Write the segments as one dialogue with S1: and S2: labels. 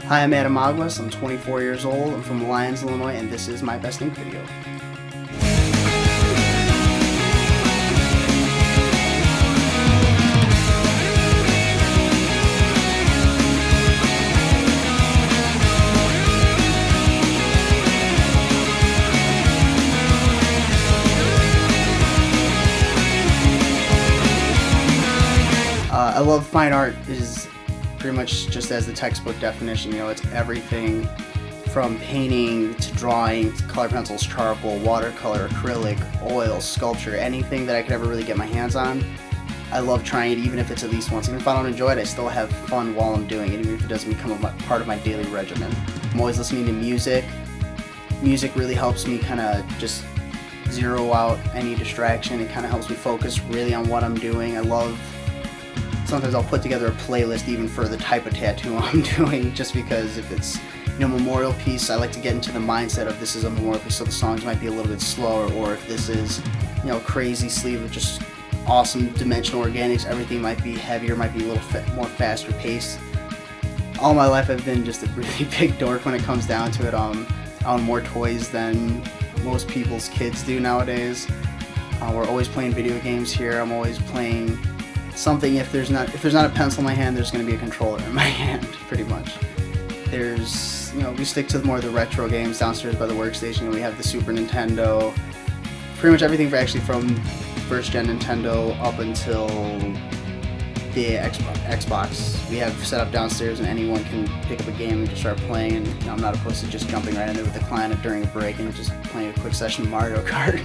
S1: Hi, I'm Adam Aguas. I'm 24 years old. I'm from Lyons, Illinois, and this is my best ink video. I love fine art is pretty much just as the textbook definition. You know, it's everything from painting to drawing, to color pencils, charcoal, watercolor, acrylic, oil, sculpture, anything that I could ever really get my hands on. I love trying it, even if it's at least once. Even if I don't enjoy it, I still have fun while I'm doing it, even if it doesn't become a part of my daily regimen. I'm always listening to music. Music really helps me kind of just zero out any distraction. It kind of helps me focus really on what I'm doing. Sometimes I'll put together a playlist even for the type of tattoo I'm doing, just because if it's, you know, memorial piece, I like to get into the mindset of this is a memorial piece, so the songs might be a little bit slower, or if this is, you know, crazy sleeve with just awesome dimensional organics, everything might be heavier, might be a little more faster paced. All my life I've been just a really big dork when it comes down to it. I own more toys than most people's kids do nowadays. We're always playing video games here. I'm always playing something. If there's not a pencil in my hand, there's going to be a controller in my hand, pretty much. We stick to more of the retro games downstairs by the workstation. We have the Super Nintendo, pretty much everything from first gen Nintendo up until the Xbox. We have set up downstairs, and anyone can pick up a game and just start playing. And, I'm not opposed to just jumping right in there with the client during a break and just playing a quick session of Mario Kart.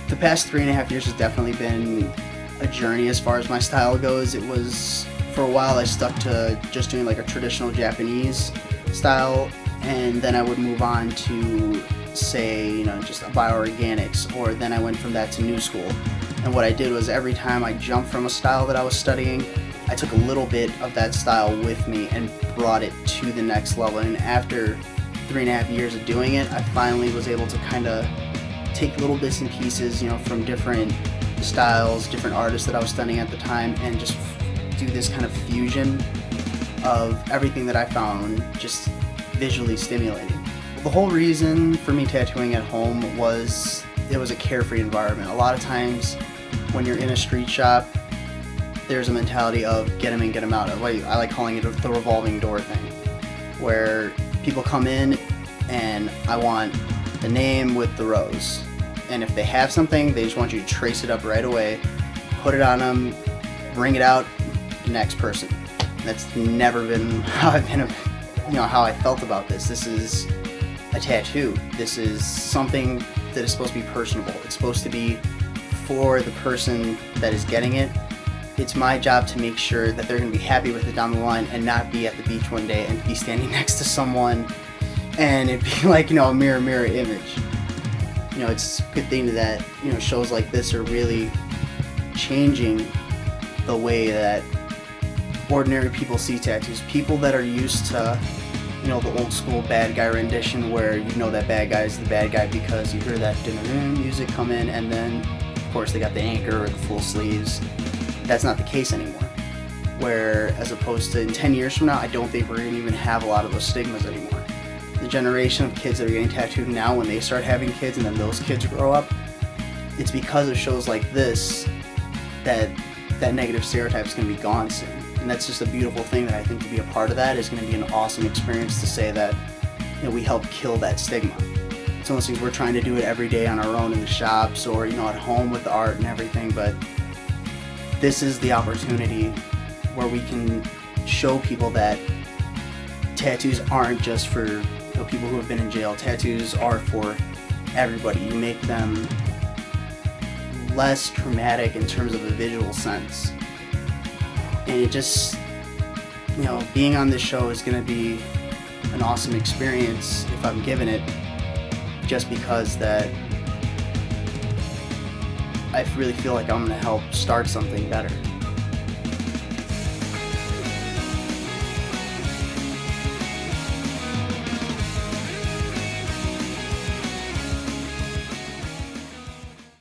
S1: The past 3.5 years has definitely been a journey as far as my style goes. It was, for a while, I stuck to just doing like a traditional Japanese style, and then I would move on to, say, just bioorganics, or then I went from that to new school. And what I did was, every time I jumped from a style that I was studying, I took a little bit of that style with me and brought it to the next level. And after 3.5 years of doing it, I finally was able to kind of take little bits and pieces, from different styles, different artists that I was studying at the time, and just do this kind of fusion of everything that I found just visually stimulating. The whole reason for me tattooing at home was it was a carefree environment. A lot of times when you're in a street shop, there's a mentality of get them in, get them out. I like calling it the revolving door thing, where people come in and I want the name with the rose. And if they have something, they just want you to trace it up right away, put it on them, bring it out, the next person. That's never been how how I felt about this. This is a tattoo. This is something that is supposed to be personable. It's supposed to be for the person that is getting it. It's my job to make sure that they're going to be happy with it down the line, and not be at the beach one day and be standing next to someone and it be like, a mirror image. It's a good thing that, shows like this are really changing the way that ordinary people see tattoos. People that are used to, the old school bad guy rendition, where that bad guy is the bad guy because you hear that music come in, and then of course they got the anchor or the full sleeves. That's not the case anymore. Where, as opposed to in 10 years from now, I don't think we're going to even have a lot of those stigmas anymore. The generation of kids that are getting tattooed now, when they start having kids and then those kids grow up, it's because of shows like this that negative stereotype is going to be gone soon. And that's just a beautiful thing, that I think to be a part of that is going to be an awesome experience, to say that we help kill that stigma. It's one of those things, we're trying to do it every day on our own in the shops, or at home with the art and everything, but this is the opportunity where we can show people that tattoos aren't just for people who have been in jail. Tattoos are for everybody. You make them less traumatic in terms of a visual sense. And it just, being on this show is going to be an awesome experience if I'm given it, just because that I really feel like I'm going to help start something better.